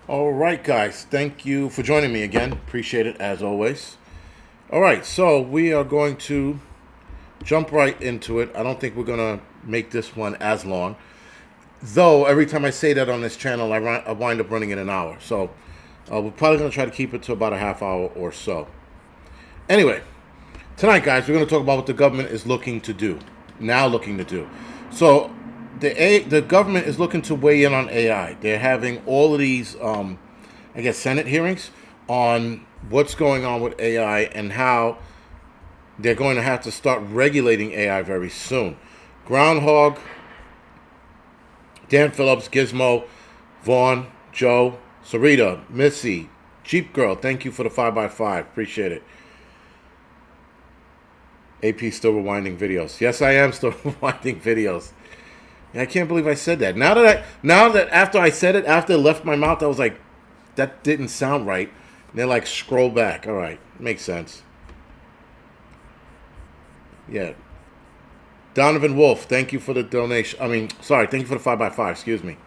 All right, guys. Thank you for joining me again. Appreciate it as always. All right, so we are going to jump right into it. I don't think we're going to make this one as long. Though, every time I say that on this channel, I wind up running in an hour. So we're probably going to try to keep it to about a half hour or so. Anyway, tonight, guys, we're going to talk about what the government is looking to do. Now looking to do. So the government is looking to weigh in on AI. They're having all of these, I guess, Senate hearings on what's going on with AI and how they're going to have to start regulating AI very soon. Groundhog, Dan Phillips, Gizmo, Vaughn, Joe, Sarita, Missy, Jeep Girl, thank you for the 5x5. Appreciate it. AP still rewinding videos. Yes, I am still rewinding videos. I can't believe I said that. Now that after I said it, after it left my mouth, I was like, that didn't sound right. And they're like, scroll back. All right, makes sense. Yeah. Donovan Wolf, thank you for the donation. Thank you for the 5x5, excuse me.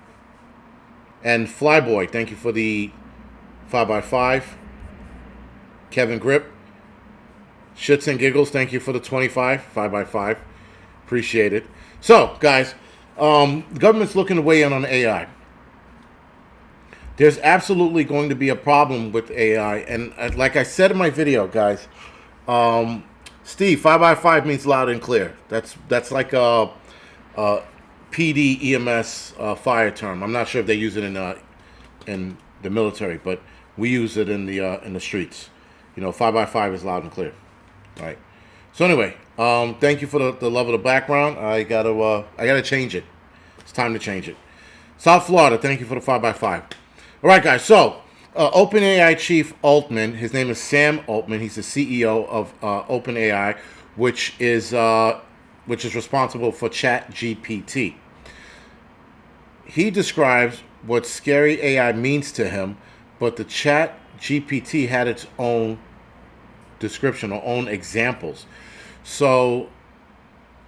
And Flyboy, thank you for the 5x5. Kevin Grip, Shits and Giggles, thank you for the 5x5. Appreciate it. So, guys, the government's looking to weigh in on AI. There's absolutely going to be a problem with AI. And like I said in my video, guys, Steve, 5x5 means loud and clear. That's like a PD EMS fire term. I'm not sure if they use it in the military, but we use it in the streets. 5x5 is loud and clear. All right. So anyway, thank you for the love of the background. I gotta change it. It's time to change it. South Florida, thank you for the 5x5. All right, guys. So OpenAI chief Altman, his name is Sam Altman. He's the CEO of OpenAI, which is responsible for ChatGPT. He describes what scary AI means to him, but the ChatGPT had its own description or own examples. So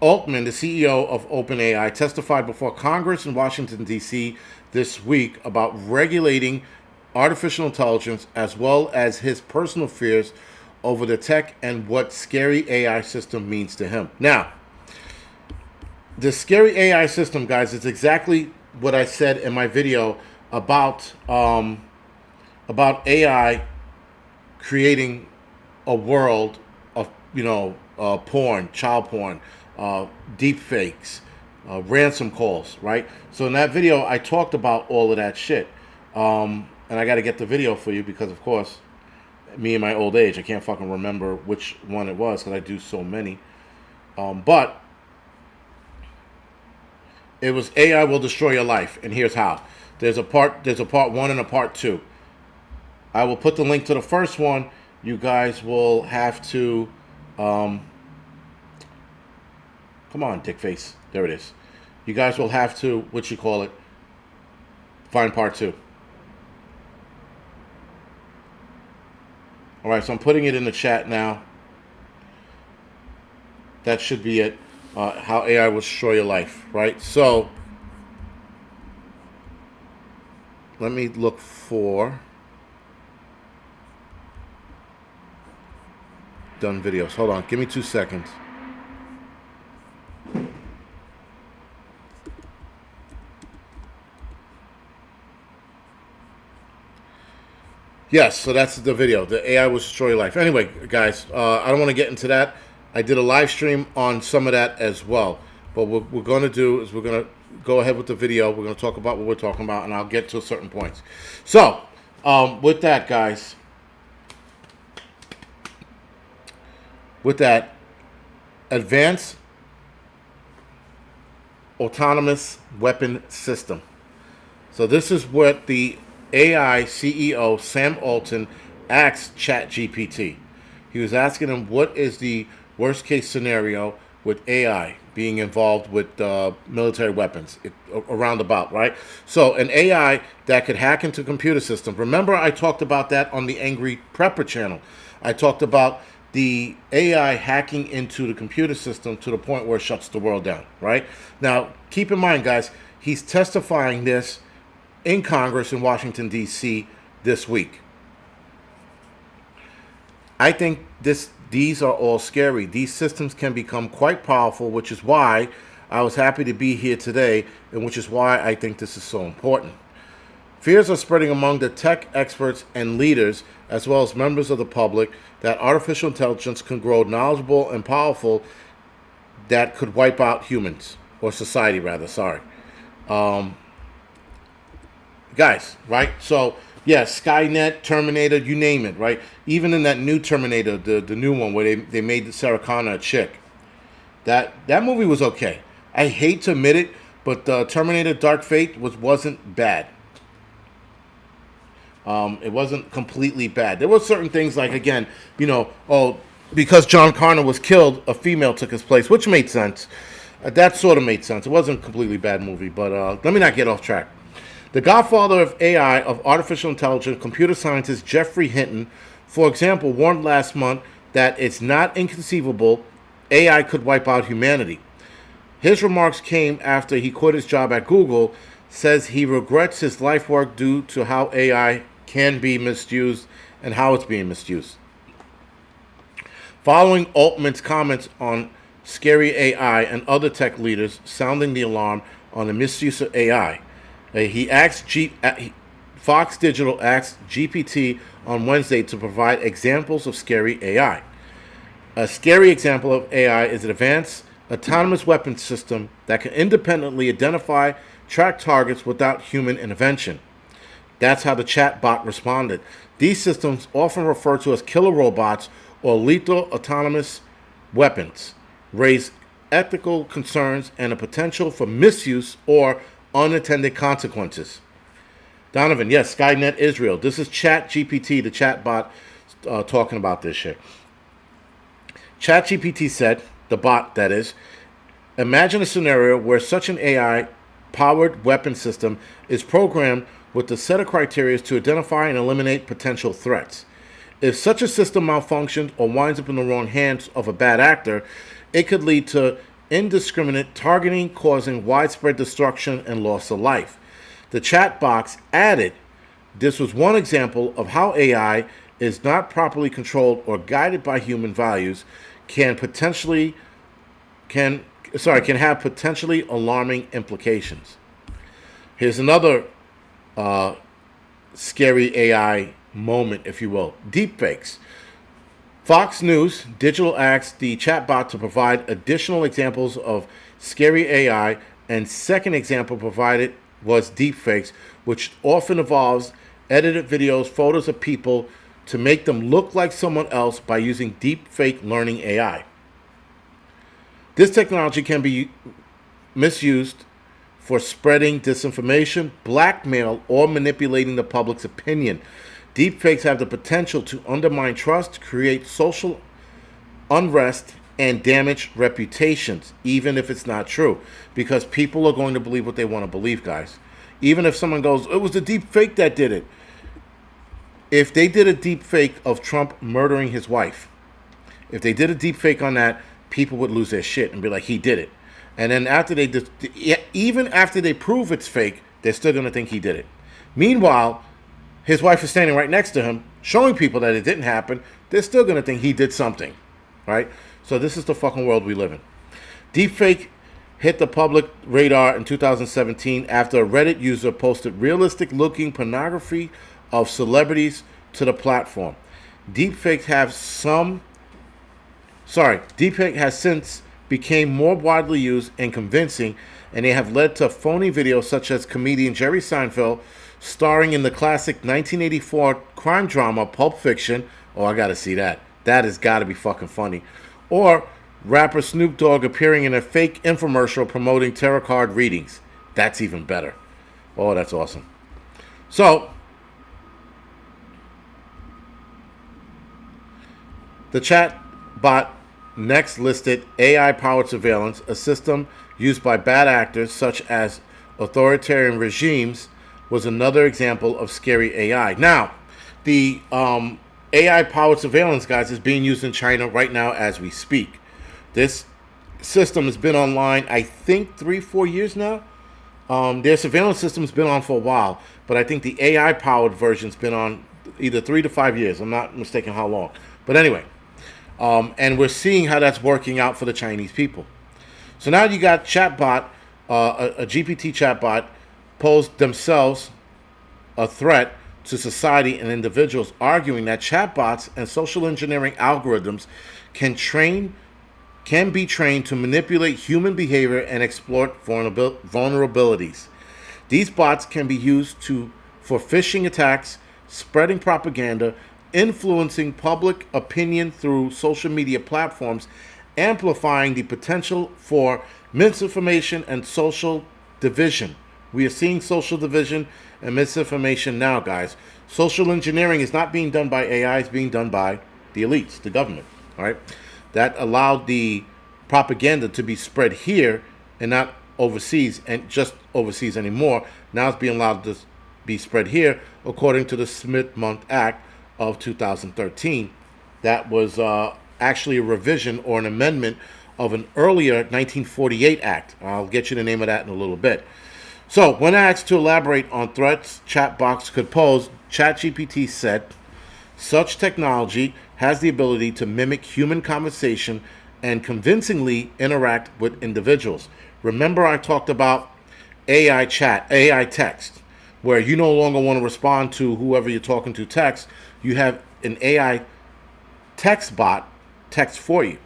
Altman, the CEO of OpenAI, testified before Congress in Washington, D.C. this week about regulating artificial intelligence as well as his personal fears over the tech and what scary AI system means to him. Now, the scary AI system, guys, is exactly what I said in my video about AI creating a world of porn, child porn, deep fakes, ransom calls, right? So in that video, I talked about all of that shit. And I got to get the video for you because, of course, me in my old age, I can't fucking remember which one it was because I do so many. But it was AI will destroy your life, and here's how. There's a part 1 and a part 2. I will put the link to the first one. You guys will have to, come on, dickface. There it is. You guys will have to, find part 2. All right, so I'm putting it in the chat now. That should be it. How AI will destroy your life, right? So, let me look for done videos. Hold on, give me 2 seconds. Yes, so that's the video. The AI will destroy your life. Anyway, guys, I don't want to get into that. I did a live stream on some of that as well. But what we're going to do is we're going to go ahead with the video. We're going to talk about what we're talking about, and I'll get to certain points. So, with that, guys, advanced autonomous weapon system. So this is what the AI CEO Sam Altman asked ChatGPT. He was asking him what is the worst case scenario with AI being involved with military weapons around about, right? So an AI that could hack into computer systems. Remember I talked about that on the Angry Prepper channel. I talked about the AI hacking into the computer system to the point where it shuts the world down, right? Now, keep in mind, guys, he's testifying this in Congress in Washington, D.C. this week. I think these are all scary. These systems can become quite powerful, which is why I was happy to be here today, and which is why I think this is so important. Fears are spreading among the tech experts and leaders, as well as members of the public, that artificial intelligence can grow knowledgeable and powerful that could wipe out humans, or society rather, sorry. Guys, right? So, yeah, Skynet, Terminator, you name it, right? Even in that new Terminator, the new one where they made Sarah Connor a chick. That movie was okay. I hate to admit it, but Terminator Dark Fate wasn't bad. It wasn't completely bad. There were certain things like, again, because John Connor was killed, a female took his place, which made sense. That sort of made sense. It wasn't a completely bad movie, but let me not get off track. The godfather of AI, of artificial intelligence, computer scientist Geoffrey Hinton, for example, warned last month that it's not inconceivable AI could wipe out humanity. His remarks came after he quit his job at Google, says he regrets his life work due to how AI can be misused and how it's being misused. Following Altman's comments on scary AI and other tech leaders sounding the alarm on the misuse of AI, Fox Digital asked GPT on Wednesday to provide examples of scary AI. A scary example of AI is an advanced autonomous weapons system that can independently identify, track targets without human intervention. That's how the chatbot responded. These systems, often referred to as killer robots or lethal autonomous weapons, raise ethical concerns and a potential for misuse or unintended consequences. Donovan, yes, Skynet Israel. This is ChatGPT, the chatbot, talking about this shit. ChatGPT said, the bot that is, imagine a scenario where such an AI-powered weapon system is programmed with a set of criteria to identify and eliminate potential threats. If such a system malfunctions or winds up in the wrong hands of a bad actor, it could lead to indiscriminate targeting, causing widespread destruction and loss of life. The chat box added, this was one example of how AI is not properly controlled or guided by human values can have potentially alarming implications. Here's another scary AI moment, if you will. Deepfakes. Fox News Digital asked the chatbot to provide additional examples of scary AI, and second example provided was deepfakes, which often involves edited videos, photos of people to make them look like someone else by using deepfake learning AI. This technology can be misused for spreading disinformation, blackmail, or manipulating the public's opinion. Deepfakes have the potential to undermine trust, create social unrest, and damage reputations, even if it's not true, because people are going to believe what they want to believe, guys. Even if someone goes, it was the deepfake that did it. If they did a deepfake of Trump murdering his wife, if they did a deepfake on that, people would lose their shit and be like, he did it. And then even after they prove it's fake, they're still going to think he did it. Meanwhile, his wife is standing right next to him, showing people that it didn't happen. They're still going to think he did something, right? So this is the fucking world we live in. Deepfake hit the public radar in 2017 after a Reddit user posted realistic-looking pornography of celebrities to the platform. Deepfake has since became more widely used and convincing, and they have led to phony videos such as comedian Jerry Seinfeld starring in the classic 1984 crime drama Pulp Fiction. Oh, I gotta see that. That has gotta be fucking funny. Or rapper Snoop Dogg appearing in a fake infomercial promoting tarot card readings. That's even better. Oh, that's awesome. So, the chat bot next listed AI-powered surveillance, a system used by bad actors such as authoritarian regimes, was another example of scary AI. Now, the AI-powered surveillance, guys, is being used in China right now as we speak. This system has been online, I think, 3-4 years now. Their surveillance system's been on for a while, but I think the AI powered version's been on either 3 to 5 years. I'm not mistaken how long. But anyway, and we're seeing how that's working out for the Chinese people. So now you got chatbot, a GPT chatbot, posed themselves a threat to society and individuals, arguing that chatbots and social engineering algorithms can be trained to manipulate human behavior and exploit vulnerabilities. These bots can be used for phishing attacks, spreading propaganda, influencing public opinion through social media platforms, amplifying the potential for misinformation and social division. We are seeing social division and misinformation now, guys. Social engineering is not being done by AI, it's being done by the elites, the government. All right? That allowed the propaganda to be spread here and not overseas, and just overseas anymore. Now it's being allowed to be spread here according to the Smith-Mundt Act of 2013. That was actually a revision or an amendment of an earlier 1948 act. I'll get you the name of that in a little bit. So, when asked to elaborate on threats chatbots could pose, ChatGPT said, such technology has the ability to mimic human conversation and convincingly interact with individuals. Remember I talked about AI chat, AI text, where you no longer want to respond to whoever you're talking to text. You have an AI text bot text for you.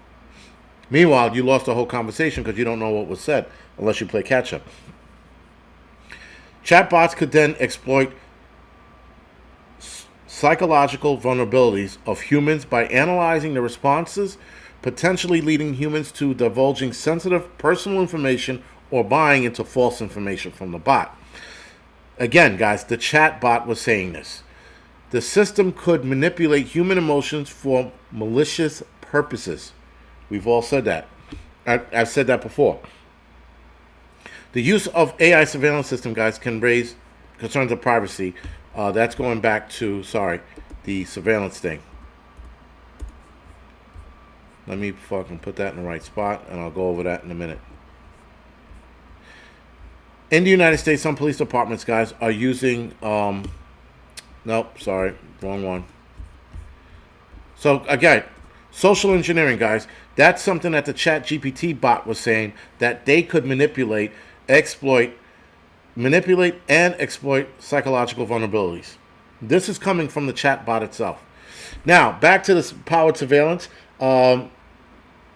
Meanwhile, you lost the whole conversation because you don't know what was said unless you play catch up. Chatbots could then exploit psychological vulnerabilities of humans by analyzing the responses, potentially leading humans to divulging sensitive personal information or buying into false information from the bot. Again, guys, the chatbot was saying this. The system could manipulate human emotions for malicious purposes. We've all said that. I've said that before. The use of AI surveillance system, guys, can raise concerns of privacy. That's going back to, the surveillance thing. Let me fucking put that in the right spot, and I'll go over that in a minute. In the United States, some police departments, guys, are using... nope, sorry, wrong one. So, again, social engineering, guys, that's something that the ChatGPT bot was saying that they could manipulate and exploit psychological vulnerabilities. This is coming from the chatbot itself. Now, back to this powered surveillance. The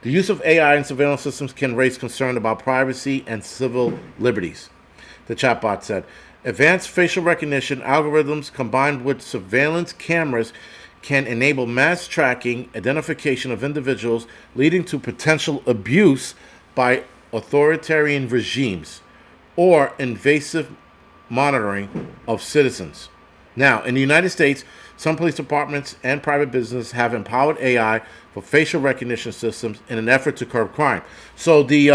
use of AI in surveillance systems can raise concern about privacy and civil liberties, the chatbot said. Advanced facial recognition algorithms combined with surveillance cameras can enable mass tracking, identification of individuals, leading to potential abuse by authoritarian regimes or invasive monitoring of citizens. Now, in the United States, some police departments and private business have empowered AI for facial recognition systems in an effort to curb crime. So the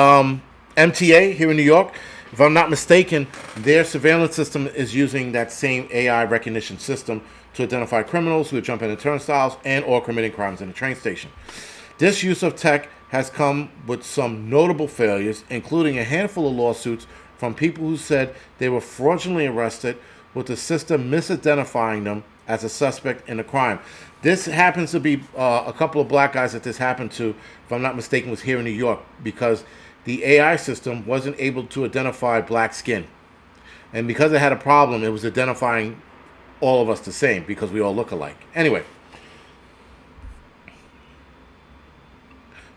MTA here in New York, if I'm not mistaken, their surveillance system is using that same AI recognition system to identify criminals who are jumping in turnstiles and or committing crimes in a train station. This use of tech has come with some notable failures, including a handful of lawsuits from people who said they were fraudulently arrested, with the system misidentifying them as a suspect in a crime. This happens to be a couple of black guys that this happened to, if I'm not mistaken, was here in New York, because the AI system wasn't able to identify black skin. And because it had a problem, it was identifying all of us the same because we all look alike. Anyway,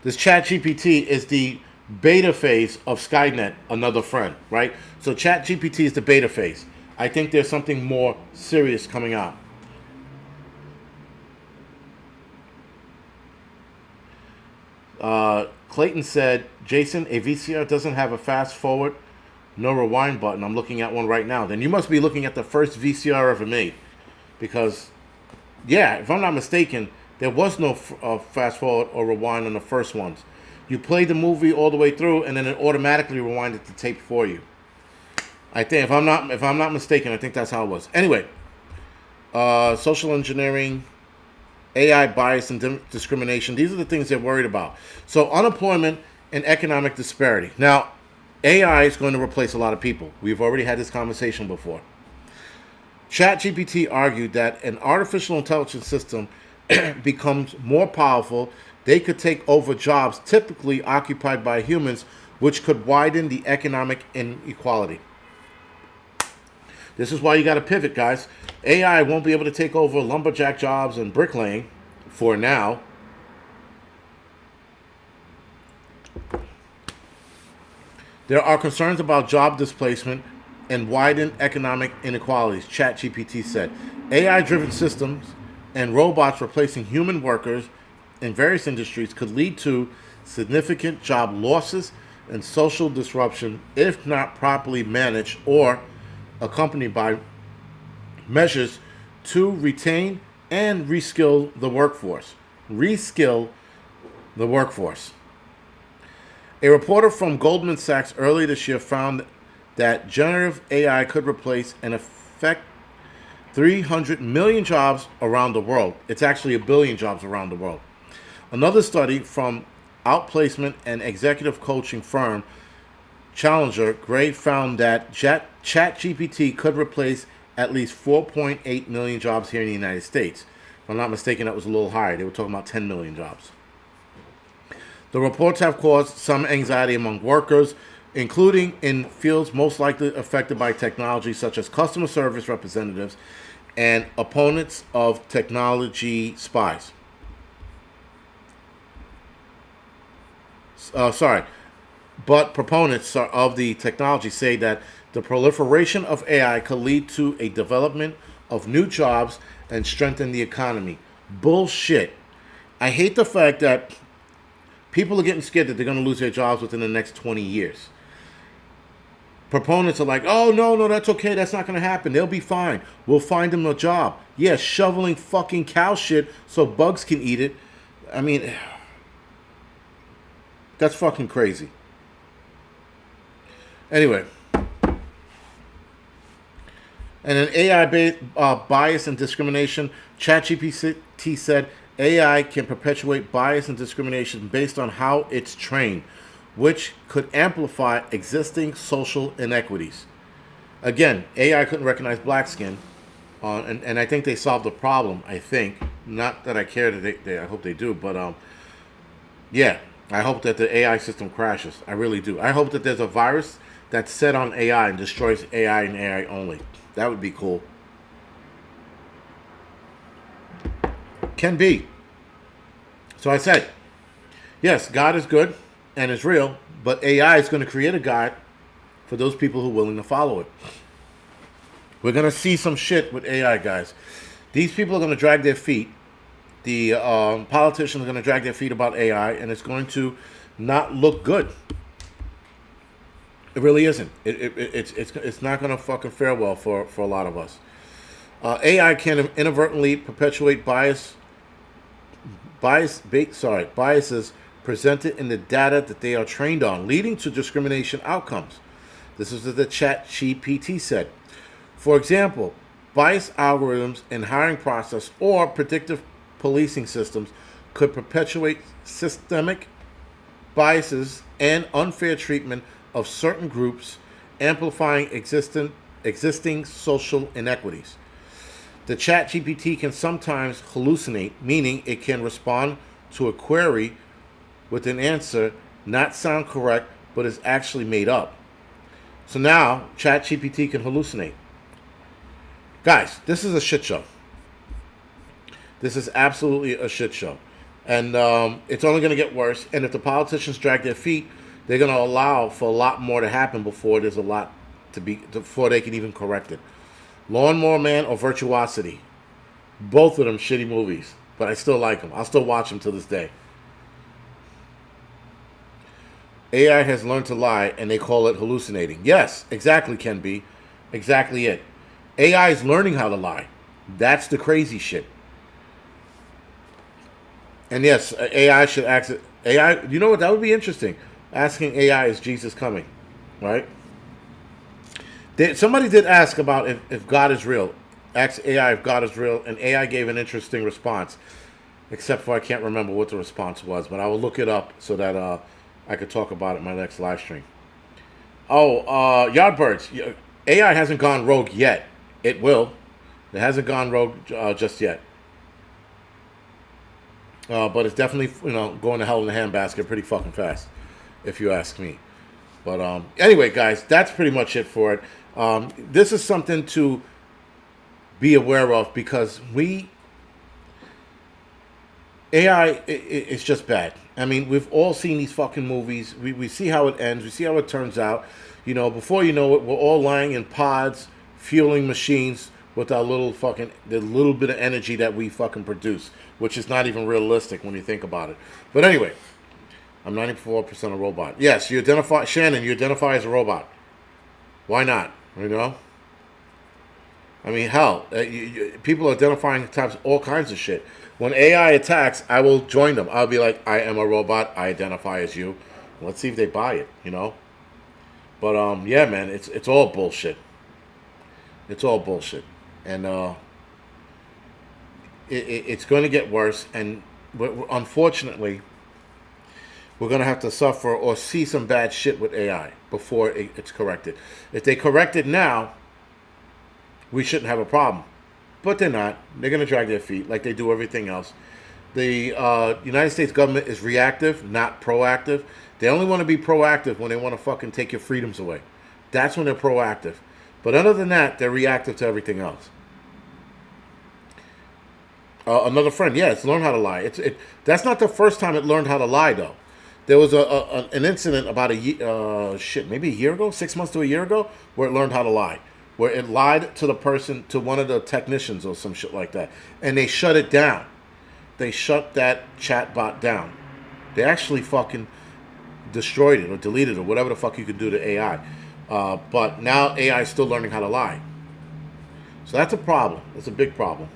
this ChatGPT is the beta phase of Skynet, another friend, right? So ChatGPT is the beta phase. I think there's something more serious coming out. Clayton said, Jason, a VCR doesn't have a fast forward, no rewind button. I'm looking at one right now. Then you must be looking at the first VCR ever made. Because, yeah, if I'm not mistaken, there was no fast forward or rewind on the first ones. You played the movie all the way through, and then it automatically rewinded the tape for you. I think, if I'm not mistaken, I think that's how it was. Anyway, social engineering, AI bias and discrimination. These are the things they're worried about. So unemployment and economic disparity. Now, AI is going to replace a lot of people. We've already had this conversation before. ChatGPT argued that an artificial intelligence system becomes more powerful, they could take over jobs typically occupied by humans, which could widen the economic inequality. This is why you got to pivot, guys. AI won't be able to take over lumberjack jobs and bricklaying for now. There are concerns about job displacement and widened economic inequalities, ChatGPT said. AI-driven systems and robots replacing human workers in various industries could lead to significant job losses and social disruption if not properly managed or accompanied by measures to retain and reskill the workforce. Reskill the workforce. A reporter from Goldman Sachs earlier this year found that generative AI could replace and affect 300 million jobs around the world. It's actually a billion jobs around the world. Another study from outplacement and executive coaching firm Challenger Gray found that ChatGPT could replace at least 4.8 million jobs here in the United States. If I'm not mistaken, that was a little higher. They were talking about 10 million jobs. The reports have caused some anxiety among workers, including in fields most likely affected by technology, such as customer service representatives and opponents of technology spies. But proponents of the technology say that the proliferation of AI could lead to a development of new jobs and strengthen the economy. Bullshit. I hate the fact that people are getting scared that they're going to lose their jobs within the next 20 years. Proponents are like, oh, no, that's okay. That's not going to happen. They'll be fine. We'll find them a job. Yeah, shoveling fucking cow shit so bugs can eat it. I mean, that's fucking crazy. Anyway. And an AI-based bias and discrimination, ChatGPT said AI can perpetuate bias and discrimination based on how it's trained, which could amplify existing social inequities. Again, AI couldn't recognize black skin, and I think they solved the problem, I think. Not that I care, that I hope they do, but yeah, I hope that the AI system crashes. I really do. I hope that there's a virus that's set on AI and destroys AI and AI only. That would be cool. Can be. So I said, yes, God is good and is real, but AI is going to create a God for those people who are willing to follow it. We're going to see some shit with AI, guys. These people are going to drag their feet. The politicians are going to drag their feet about AI, and it's going to not look good. It really isn't. It's not going to fucking fare well for a lot of us. AI can inadvertently perpetuate biases presented in the data that they are trained on, leading to discrimination outcomes. This is what the ChatGPT said. For example, bias algorithms in hiring process or predictive policing systems could perpetuate systemic biases and unfair treatment of certain groups, amplifying existing social inequities. The ChatGPT can sometimes hallucinate, meaning it can respond to a query with an answer not sound correct, but is actually made up. So now, ChatGPT can hallucinate. Guys, this is a shit show. This is absolutely a shit show. And it's only going to get worse. And if the politicians drag their feet, they're going to allow for a lot more to happen before there's a lot before they can even correct it. Lawnmower Man or Virtuosity. Both of them shitty movies. But I still like them. I'll still watch them to this day. AI has learned to lie, and they call it hallucinating. Yes, exactly, Ken B. Exactly it. AI is learning how to lie. That's the crazy shit. And yes, AI should ask it. AI, you know what? That would be interesting. Asking AI, is Jesus coming? Right? Somebody did ask about if God is real. Ask AI if God is real, and AI gave an interesting response. Except for I can't remember what the response was, but I will look it up so that I could talk about it in my next live stream. Oh, Yardbirds. AI hasn't gone rogue yet. It will. It hasn't gone rogue just yet. But it's definitely, going to hell in the handbasket pretty fucking fast, if you ask me. But anyway, guys, that's pretty much it for it. This is something to be aware of because AI is just bad. I mean, we've all seen these fucking movies. We see how it ends. We see how it turns out. Before you know it, we're all lying in pods, fueling machines with our the little bit of energy that we fucking produce, which is not even realistic when you think about it. But anyway, I'm 94% a robot. Yes, Shannon, you identify as a robot. Why not? I mean, hell, people are identifying types all kinds of shit. When AI attacks, I will join them. I'll be like, I am a robot. I identify as you. Let's see if they buy it. But yeah, man, it's all bullshit. It's all bullshit, and it's going to get worse. And unfortunately, we're going to have to suffer or see some bad shit with AI before it's corrected. If they correct it now, we shouldn't have a problem. But they're not. They're going to drag their feet like they do everything else. The United States government is reactive, not proactive. They only want to be proactive when they want to fucking take your freedoms away. That's when they're proactive. But other than that, they're reactive to everything else. Another friend, yeah, it's learned how to lie. That's not the first time it learned how to lie, though. There was an incident about maybe a year ago, 6 months to a year ago, where it learned how to lie. Where it lied to to one of the technicians or some shit like that. And they shut it down. They shut that chat bot down. They actually fucking destroyed it or deleted it or whatever the fuck you can do to AI. But now AI is still learning how to lie. So that's a problem. That's a big problem.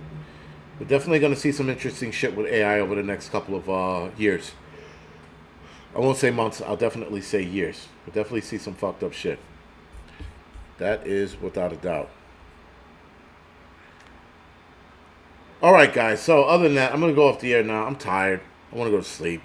We're definitely going to see some interesting shit with AI over the next couple of years. I won't say months. I'll definitely say years. We'll definitely see some fucked up shit. That is without a doubt. All right, guys. So other than that, I'm going to go off the air now. I'm tired. I want to go to sleep.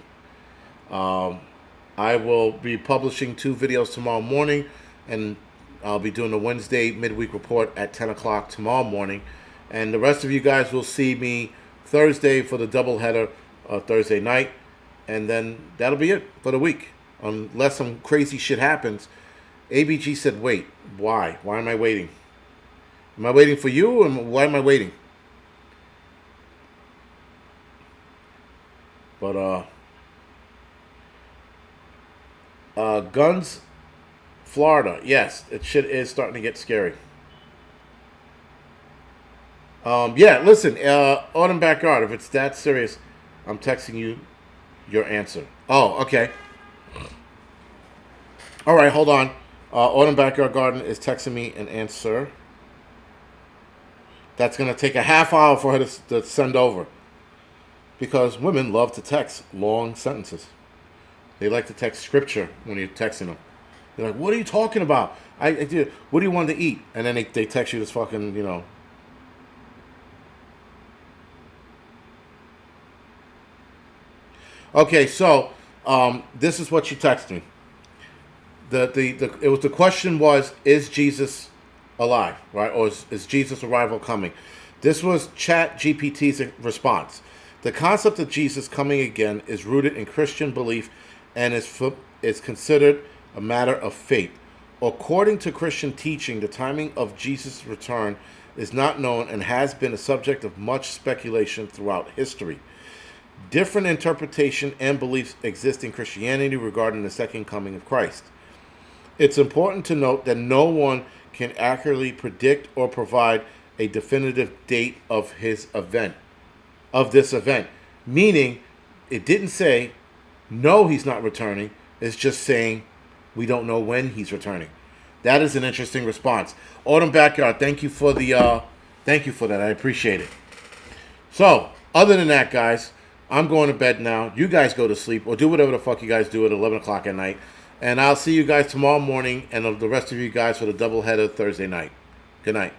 I will be publishing 2 videos tomorrow morning, and I'll be doing the Wednesday midweek report at 10 o'clock tomorrow morning. And the rest of you guys will see me Thursday for the doubleheader Thursday night. And then that'll be it for the week. Unless some crazy shit happens. ABG said, wait. Why? Why am I waiting? Am I waiting for you, or why am I waiting? But, Guns, Florida. Yes, it shit is starting to get scary. Yeah, listen, Autumn Backyard, if it's that serious, I'm texting you your answer. Oh, okay. All right, hold on. Autumn Backyard Garden is texting me an answer. That's going to take a half hour for her to send over. Because women love to text long sentences. They like to text scripture when you're texting them. They're like, what are you talking about? I did. What do you want to eat? And then they text you this fucking, Okay, so this is what she texted me. The question was, is Jesus alive, right? Or is Jesus' arrival coming? This was Chat GPT's response. The concept of Jesus coming again is rooted in Christian belief and is considered a matter of faith. According to Christian teaching, the timing of Jesus' return is not known and has been a subject of much speculation throughout history. Different interpretation and beliefs exist in Christianity regarding the second coming of Christ. It's important to note that no one can accurately predict or provide a definitive date of this event. Meaning, it didn't say, no, he's not returning. It's just saying, we don't know when he's returning. That is an interesting response. Autumn Backyard, thank you for that. I appreciate it. So, other than that, guys, I'm going to bed now. You guys go to sleep or do whatever the fuck you guys do at 11 o'clock at night. And I'll see you guys tomorrow morning and the rest of you guys for the doubleheader Thursday night. Good night.